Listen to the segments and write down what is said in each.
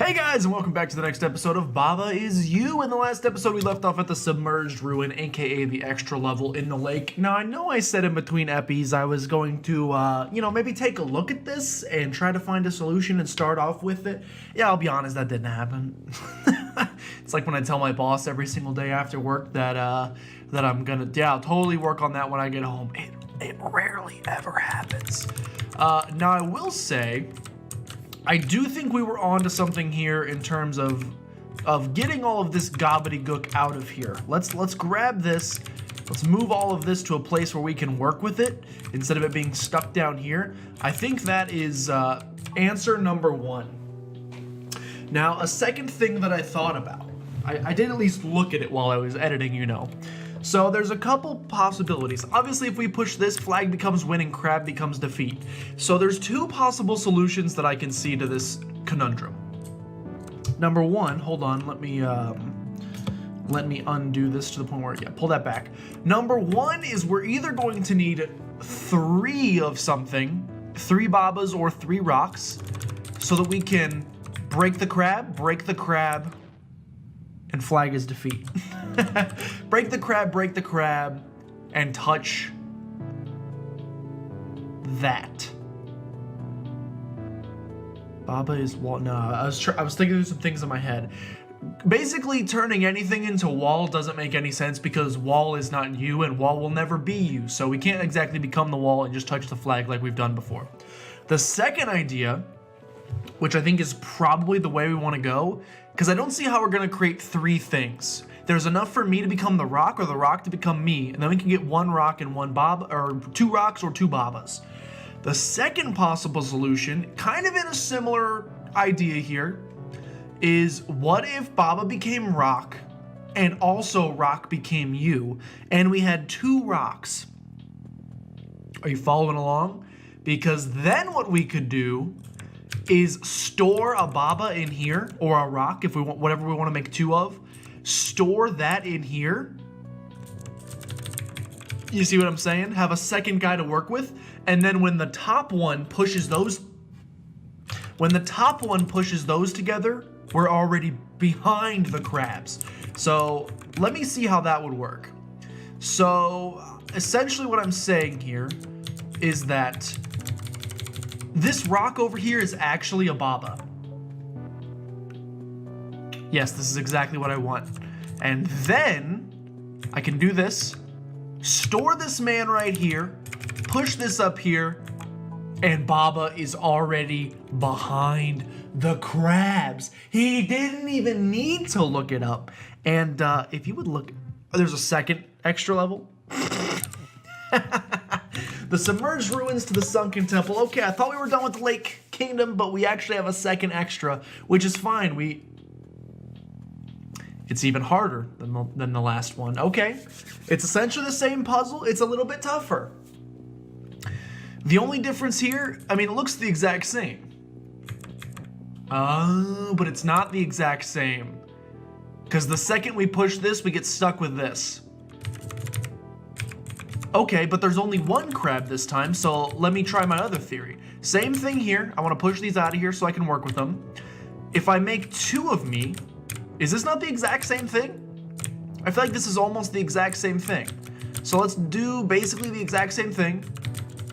Hey guys, and welcome back to the next episode of Baba Is You. In the last episode, we left off at the submerged ruin, aka the extra level in the lake. Now, I know I said in between epis I was going to, maybe take a look at this and try to find a solution and start off with it. Yeah, I'll be honest, that didn't happen. It's like when I tell my boss every single day after work that I'm gonna, I'll totally work on that when I get home. It rarely ever happens. Now, I will say, I do think we were onto something here in terms of getting all of this gobbledygook out of here. Let's grab this. Let's move all of this to a place where we can work with it instead of it being stuck down here. I think that is answer number one. Now, a second thing that I thought about, I did at least look at it while I was editing, you know. So there's a couple possibilities. Obviously, if we push this, flag becomes win and crab becomes defeat. So there's two possible solutions that I can see to this conundrum. Number one, hold on, let me undo this to the point where, pull that back. Number one is we're either going to need three of something, 3 babas or 3 rocks, so that we can break the crab, and flag is defeat. break the crab, and touch that. Baba is wall. No, I was thinking of some things in my head. Basically, turning anything into wall doesn't make any sense because wall is not you and wall will never be you. So we can't exactly become the wall and just touch the flag like we've done before. The second idea, which I think is probably the way we want to go, because I don't see how we're going to create 3 things. There's enough for me to become the rock or the rock to become me, and then we can get 1 rock and 1 baba, or 2 rocks or 2 babas. The second possible solution, kind of in a similar idea here, is what if baba became rock and also rock became you, and we had 2 rocks? Are you following along? Because then what we could do is store a baba in here, or a rock if we want, whatever we want to make 2 of. Store that in here. You see what I'm saying? Have a second guy to work with, and then when the top one pushes those together, we're already behind the crabs. So let me see how that would work. So essentially what I'm saying here is that this rock over here is actually a baba. Yes, this is exactly what I want. And then I can do this, store this man right here, push this up here, and baba is already behind the crabs. He didn't even need to look it up. And if you would look, there's a second extra level. The submerged ruins to the sunken temple. Okay, I thought we were done with the lake kingdom, but we actually have a second extra, which is fine. It's even harder than the last one. Okay, it's essentially the same puzzle. It's a little bit tougher. The only difference here, I mean, it looks the exact same. Oh, but it's not the exact same. Because the second we push this, we get stuck with this. Okay, but there's only 1 crab this time, so let me try my other theory. Same thing here. I want to push these out of here so I can work with them. If I make 2 of me, is this not the exact same thing? I feel like this is almost the exact same thing. So let's do basically the exact same thing.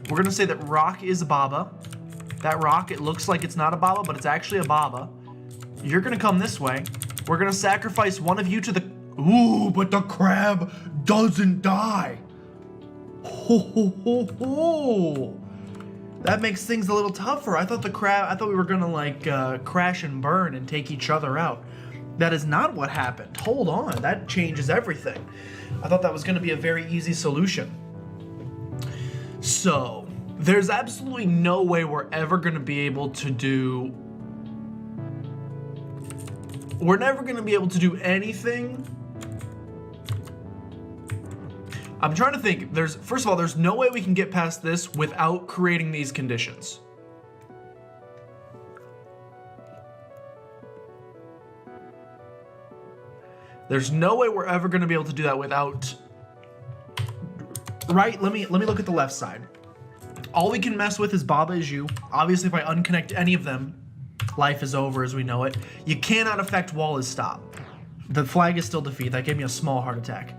We're going to say that rock is a baba. That rock, it looks like it's not a baba, but it's actually a baba. You're going to come this way. We're going to sacrifice one of you to the... Ooh, but the crab doesn't die. Ho, ho, ho, ho. That makes things a little tougher. I thought we were gonna like crash and burn and take each other out. That is not what happened. Hold on, that changes everything. I thought that was gonna be a very easy solution. So, there's absolutely no way we're ever gonna be able to do... We're never gonna be able to do anything... I'm trying to think, first of all, there's no way we can get past this without creating these conditions. There's no way we're ever going to be able to do that without... Right, let me look at the left side. All we can mess with is Baba Is You. Obviously, if I unconnect any of them, life is over as we know it. You cannot affect wall is stop. The flag is still defeat. That gave me a small heart attack.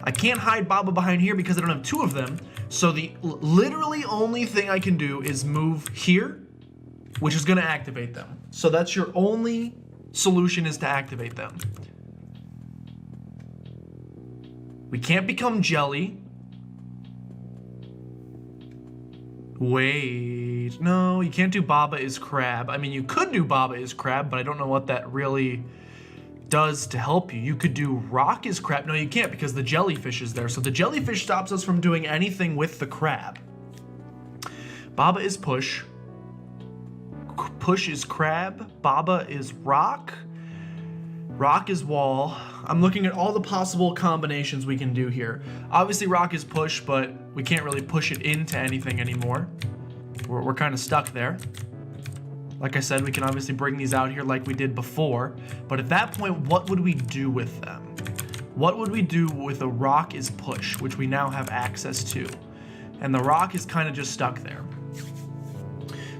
I can't hide Baba behind here because I don't have two of them. So the literally only thing I can do is move here, which is gonna activate them. So that's your only solution, is to activate them. We can't become jelly. Wait, no, you can't do Baba is crab. I mean, you could do Baba is crab, but I don't know what that really does to help you. You could do rock is crab. No, you can't because the jellyfish is there. So the jellyfish stops us from doing anything with the crab. Baba is push. Push is crab. Baba is rock. Rock is wall. I'm looking at all the possible combinations we can do here. Obviously rock is push, but we can't really push it into anything anymore. We're kind of stuck there. Like I said, we can obviously bring these out here like we did before, but at that point, what would we do with them? What would we do with a rock is push, which we now have access to? And the rock is kind of just stuck there.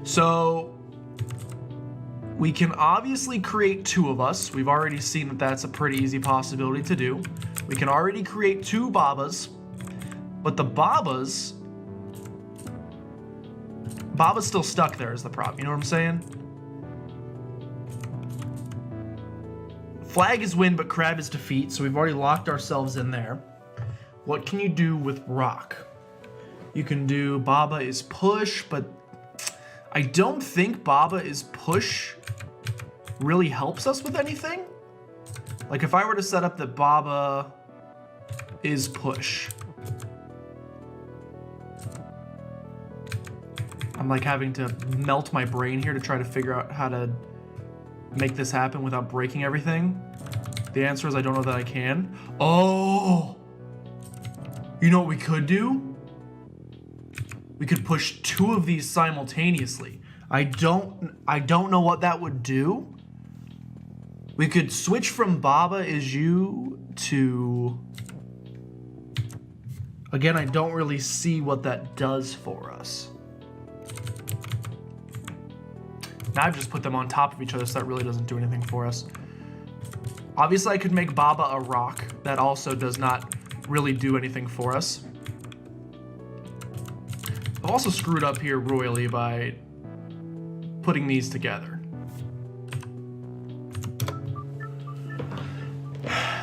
So we can obviously create two of us. We've already seen that that's a pretty easy possibility to do. We can already create two Babas, but the Baba's still stuck there is the problem. You know what I'm saying? Flag is win, but crab is defeat. So we've already locked ourselves in there. What can you do with rock? You can do Baba is push, but I don't think Baba is push really helps us with anything. Like if I were to set up that Baba is push, I'm like having to melt my brain here to try to figure out how to make this happen without breaking everything. The answer is I don't know that I can. Oh! You know what we could do? We could push two of these simultaneously. I don't know what that would do. We could switch from Baba is you to... Again, I don't really see what that does for us. Now I've just put them on top of each other, so that really doesn't do anything for us. Obviously, I could make Baba a rock. That also does not really do anything for us. I've also screwed up here royally by putting these together.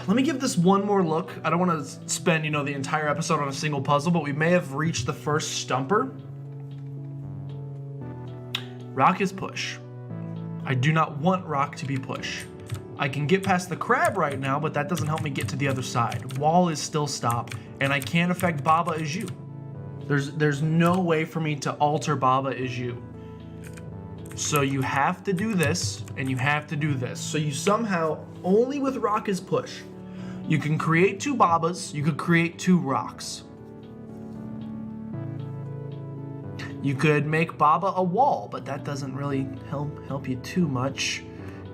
Let me give this one more look. I don't want to spend, you know, the entire episode on a single puzzle, but we may have reached the first stumper. Rock is push. I do not want rock to be push. I can get past the crab right now, but that doesn't help me get to the other side. Wall is still stop, and I can't affect Baba is you. There's no way for me to alter Baba is you. So you have to do this, and you have to do this. So you somehow, only with rock is push, you can create two Babas, you could create two rocks. You could make Baba a wall, but that doesn't really help you too much,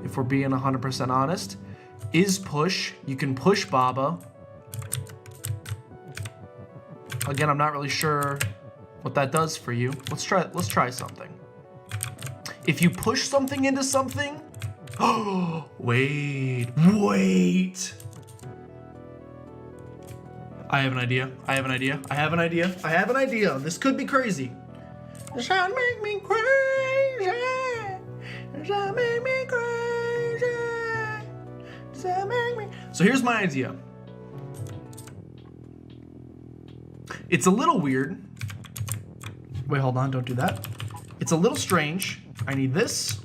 if we're being 100% honest. Is push, you can push Baba. Again, I'm not really sure what that does for you. Let's try something. If you push something into something, oh, wait. I have an idea. This could be crazy. This shall make me crazy. This shall make me crazy. This shall make me... So here's my idea. It's a little weird. Wait, hold on, don't do that. It's a little strange. I need this.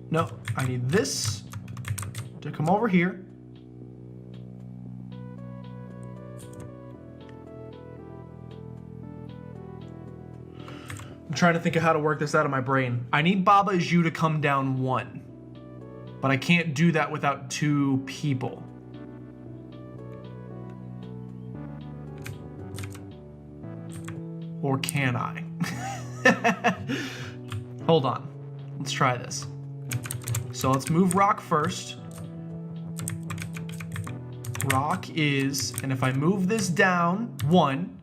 No, I need this to come over here. I'm trying to think of how to work this out of my brain. I need Baba is you to come down one, but I can't do that without two people. Or can I? Hold on. Let's try this. So let's move rock first. Rock is, and if I move this down one.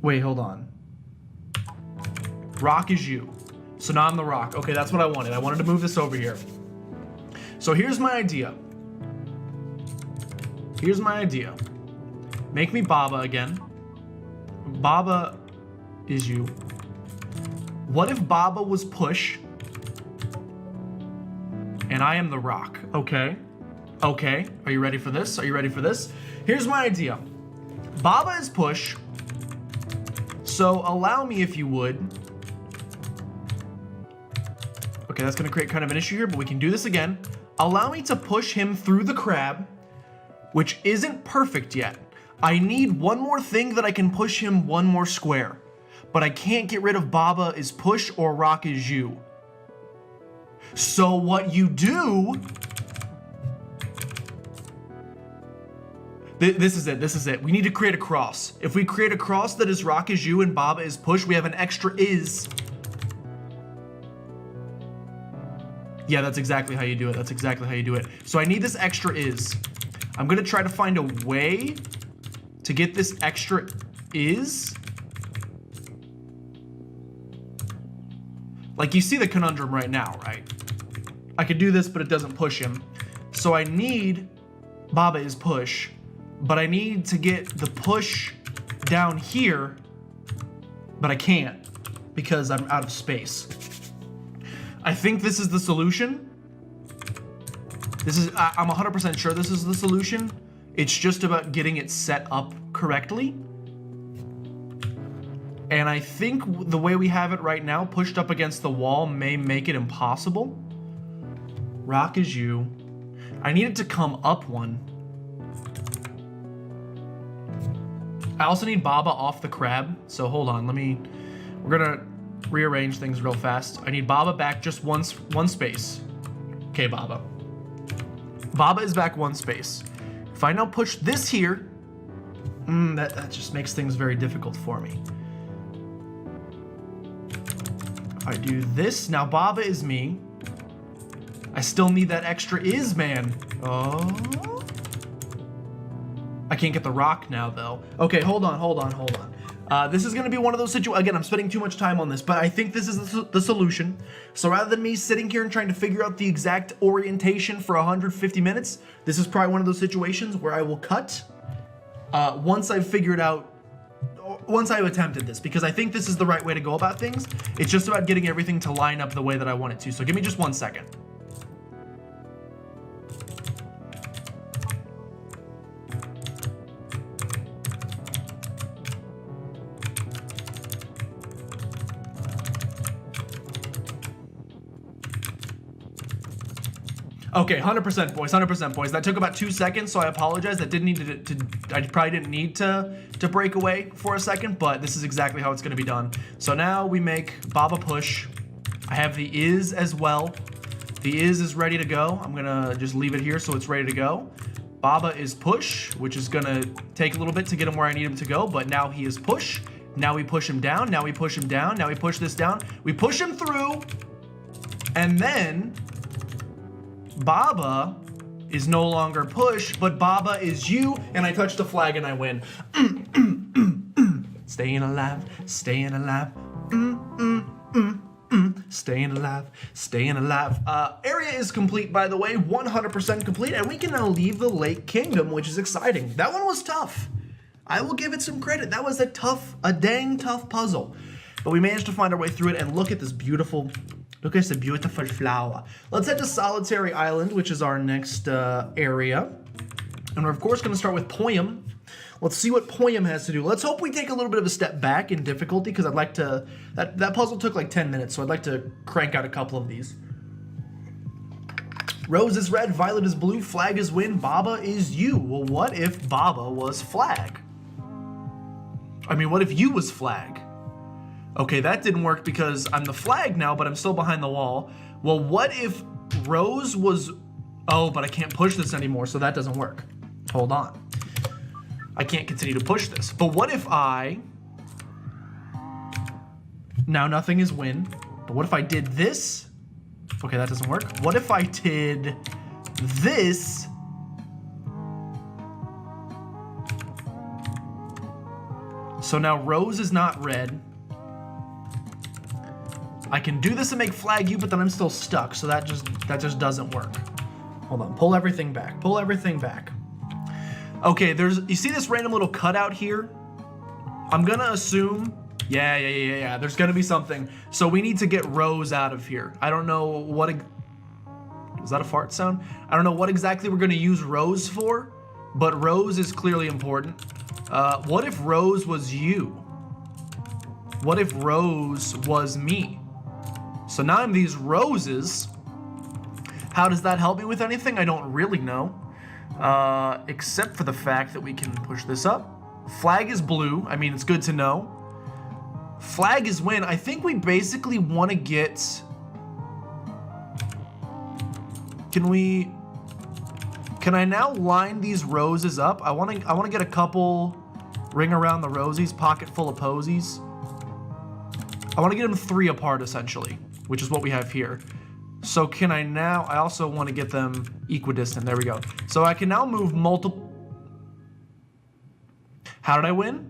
Wait, hold on. Rock is you. So now I'm the rock. Okay, that's what I wanted. I wanted to move this over here. So here's my idea. Here's my idea. Make me Baba again. Baba is you. What if Baba was push and I am the rock? Okay. Okay. Are you ready for this? Are you ready for this? Here's my idea. Baba is push. So allow me, if you would. Okay, that's going to create kind of an issue here, but we can do this again. Allow me to push him through the crab, which isn't perfect yet. I need one more thing that I can push him one more square. But I can't get rid of Baba is push or rock is you. So what you do... This is it, this is it. We need to create a cross. If we create a cross that is rock is you and Baba is push, we have an extra is. Yeah, that's exactly how you do it. That's exactly how you do it. So I need this extra is. I'm gonna try to find a way to get this extra is. Like, you see the conundrum right now, right? I could do this, but it doesn't push him. So I need Baba is push, but I need to get the push down here, but I can't because I'm out of space. I think this is the solution. I'm 100% sure this is the solution. It's just about getting it set up correctly. And I think the way we have it right now, pushed up against the wall, may make it impossible. Rock is you. I need it to come up one. I also need Baba off the crab. So hold on, we're gonna rearrange things real fast. I need Baba back just one space. Okay, Baba. Baba is back one space. If I now push this here, that just makes things very difficult for me. If I do this, now Baba is me. I still need that extra is, man. Oh. I can't get the rock now, though. Okay, hold on. This is gonna be one of those situations. Again, I'm spending too much time on this, but I think this is the solution. So rather than me sitting here and trying to figure out the exact orientation for 150 minutes, this is probably one of those situations where I will cut once I've figured out, once I've attempted this, because I think this is the right way to go about things. It's just about getting everything to line up the way that I want it to. So give me just 1 second. Okay, 100% boys, 100% boys. That took about 2 seconds, so I apologize. That didn't need I probably didn't need to break away for a second, but this is exactly how it's gonna be done. So now we make Baba push. I have the is as well. The is ready to go. I'm gonna just leave it here so it's ready to go. Baba is push, which is gonna take a little bit to get him where I need him to go, but now he is push. Now we push him down, now we push him down, now we push this down. We push him through, and then Baba is no longer push, but Baba is you, and I touch the flag and I win. Staying alive, staying alive. Staying alive, staying alive. Area is complete, by the way, 100% complete, and we can now leave the Lake Kingdom, which is exciting. That one was tough. I will give it some credit. That was a dang tough puzzle. But we managed to find our way through it, and look at this beautiful... Look at this beautiful flower. Let's head to Solitary Island, which is our next area. And we're, of course, going to start with Poem. Let's see what Poem has to do. Let's hope we take a little bit of a step back in difficulty, because I'd like to... That puzzle took like 10 minutes, so I'd like to crank out a couple of these. Rose is red, violet is blue, flag is win, Baba is you. Well, what if Baba was flag? I mean, what if you was flag? Okay, that didn't work because I'm the flag now, but I'm still behind the wall. Well, what if Rose was... Oh, but I can't push this anymore, so that doesn't work. Hold on. I can't continue to push this. But what if I... Now nothing is win. But what if I did this? Okay, that doesn't work. What if I did this? So now Rose is not red. I can do this and make flag you, but then I'm still stuck, so that just doesn't work. Hold on, pull everything back, pull everything back. Okay, you see this random little cutout here? I'm gonna assume, yeah, there's gonna be something. So we need to get rows out of here. I don't know what, is that a fart sound? I don't know what exactly we're gonna use rows for, but rows is clearly important. What if Rose was you? What if Rose was me? So now I'm these roses. How does that help me with anything? I don't really know. Except for the fact that we can push this up. Flag is blue. I mean, it's good to know. Flag is win. I think we basically want to get... Can I now line these roses up? I want to get a couple ring around the rosies, pocket full of posies. I want to get them 3 apart essentially, which is what we have here. So can I now, I also want to get them equidistant. There we go. So I can now move multiple. How did I win?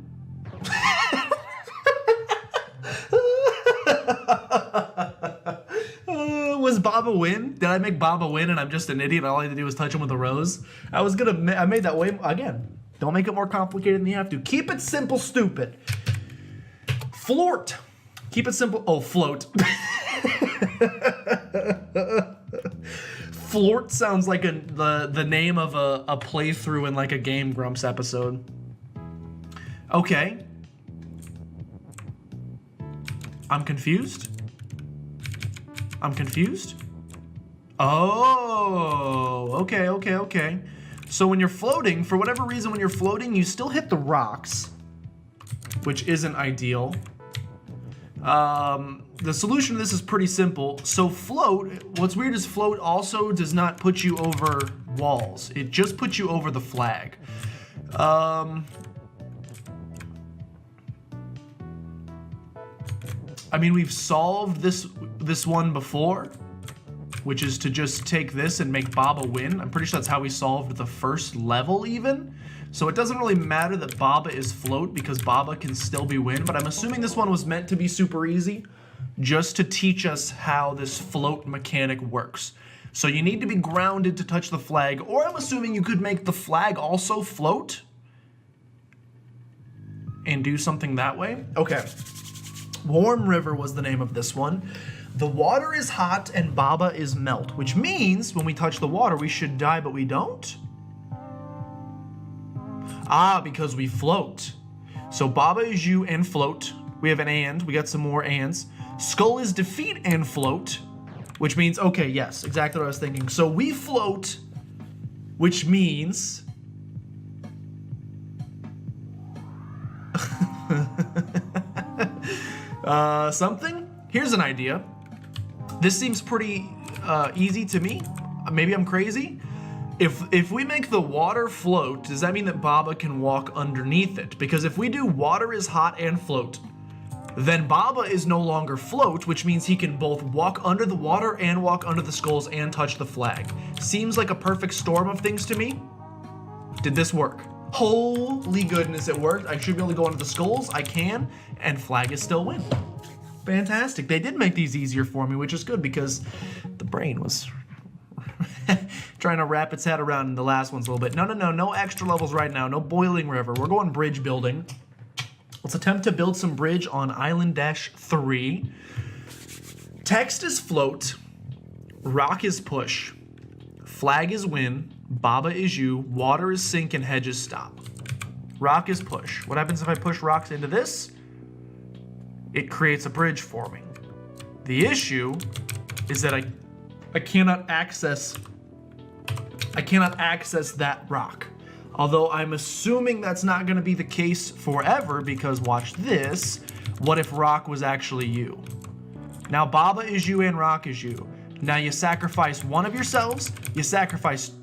Was Bob a win? Did I make Bob a win and I'm just an idiot? All I had to do was touch him with a rose? I made that way, again, don't make it more complicated than you have to. Keep it simple, stupid. Flort. Keep it simple. Oh, float. Flort sounds like the name of a playthrough in like a Game Grumps episode. Okay. I'm confused. I'm confused. Oh, okay. So when you're floating, for whatever reason, when you're floating, you still hit the rocks, which isn't ideal. The solution to this is pretty simple. So float, what's weird is float also does not put you over walls. It just puts you over the flag. I mean, we've solved this one before, which is to just take this and make Baba win. I'm pretty sure that's how we solved the first level even. So it doesn't really matter that Baba is float because Baba can still be win, but I'm assuming this one was meant to be super easy just to teach us how this float mechanic works. So you need to be grounded to touch the flag, or I'm assuming you could make the flag also float and do something that way. Okay. Warm River was the name of this one. The water is hot and Baba is melt, which means when we touch the water, we should die, but we don't? Ah, because we float. So Baba is you and float. We have an and. We got some more ands. Skull is defeat and float, which means, okay, yes, exactly what I was thinking. So we float, which means... something? Here's an idea. This seems pretty easy to me. Maybe I'm crazy. If we make the water float, does that mean that Baba can walk underneath it? Because if we do water is hot and float, then Baba is no longer float, which means he can both walk under the water and walk under the skulls and touch the flag. Seems like a perfect storm of things to me. Did this work? Holy goodness, it worked. I should be able to go under the skulls. I can, and flag is still win. Fantastic. They did make these easier for me, which is good because the brain was trying to wrap its head around the last ones a little bit. No extra levels right now. No boiling river. We're going bridge building. Let's attempt to build some bridge on Island-3. Text is float. Rock is push. Flag is win. Baba is you. Water is sink and hedges stop. Rock is push. What happens if I push rocks into this? It creates a bridge for me. The issue is that I cannot access that rock. Although I'm assuming that's not going to be the case forever because watch this. What if rock was actually you? Now Baba is you and rock is you. Now you sacrifice one of yourselves. You sacrifice...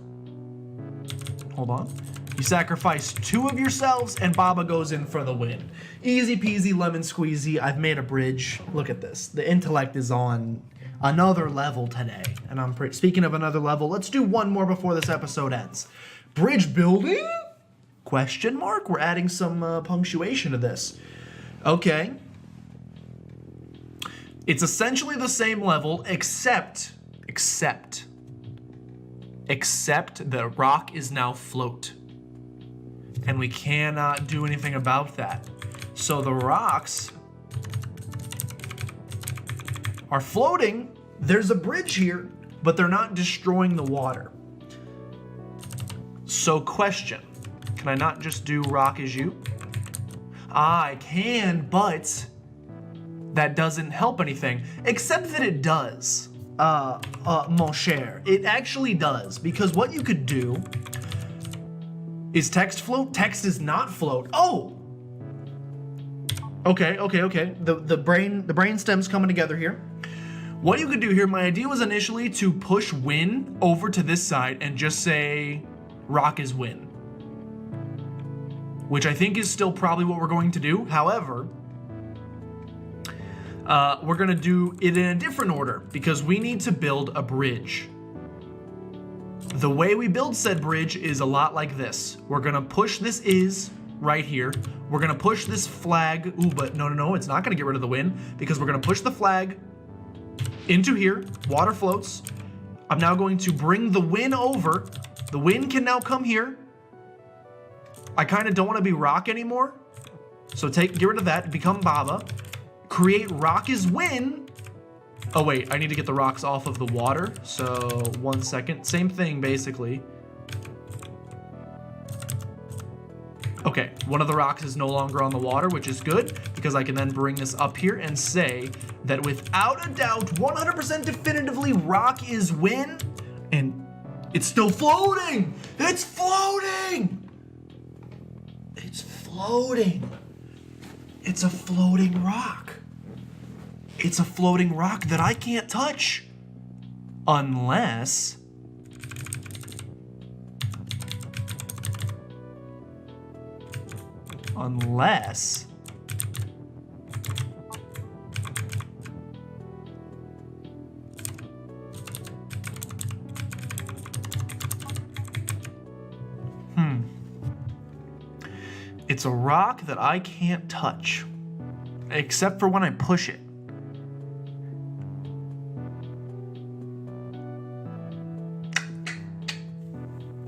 Hold on. You sacrifice 2 of yourselves and Baba goes in for the win. Easy peasy lemon squeezy. I've made a bridge. Look at this. The intellect is on another level today. And speaking of another level, let's do one more before this episode ends. Bridge building? Question mark? We're adding some punctuation to this. Okay. It's essentially the same level, except the rock is now float. And we cannot do anything about that. So the rocks are floating. There's a bridge here, but they're not destroying the water. So question, can I not just do rock is you? I can, but that doesn't help anything, except that it does, mon cher. It actually does, because what you could do is text float. Text is not float. Oh! Okay. The brain stem's coming together here. What you could do here, my idea was initially to push win over to this side and just say rock is win. Which I think is still probably what we're going to do. However, we're gonna do it in a different order because we need to build a bridge. The way we build said bridge is a lot like this. We're gonna push this is right here. We're gonna push this flag. Ooh, but no, it's not gonna get rid of the win because we're gonna push the flag into here. Water floats. I'm now going to bring the win over. The win can now come here. I kind of don't want to be rock anymore. So get rid of that, become Baba. Create rock is win. Oh wait, I need to get the rocks off of the water. So 1 second, same thing basically. Okay, one of the rocks is no longer on the water, which is good because I can then bring this up here and say that without a doubt, 100% definitively rock is win. And it's still floating. It's floating. It's floating. It's a floating rock. It's a floating rock that I can't touch. Unless... It's a rock that I can't touch, except for when I push it.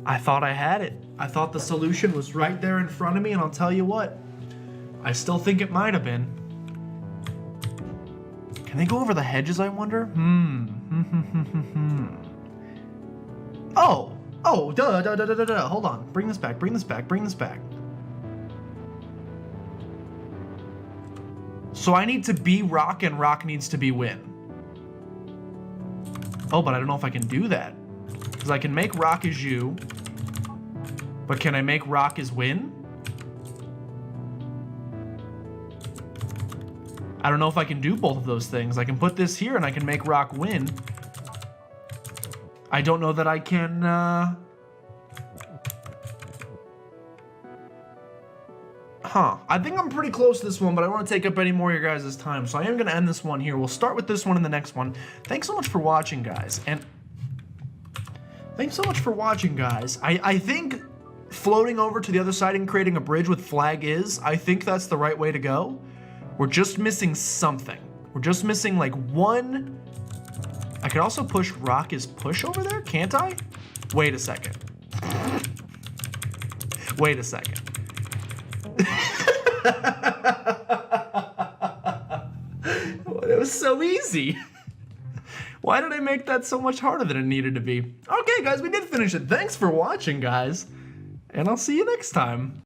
I thought I had it. I thought the solution was right there in front of me, and I'll tell you what, I still think it might have been. Can they go over the hedges, I wonder? Oh, hold on. Bring this back. So I need to be rock and rock needs to be win. Oh, but I don't know if I can do that. Because I can make rock as you, but can I make rock as win? I don't know if I can do both of those things. I can put this here and I can make rock win. I don't know that I can, I think I'm pretty close to this one, but I don't want to take up any more of your guys' time, so I am going to end this one here. We'll start with this one in the next one. Thanks so much for watching, guys. I think floating over to the other side and creating a bridge with flag I think that's the right way to go. We're just missing something. We're just missing like one. I could also push rock is push over there, can't I? Wait a second. It was so easy. Why did I make that so much harder than it needed to be? Okay, guys, we did finish it. Thanks for watching, guys. And I'll see you next time.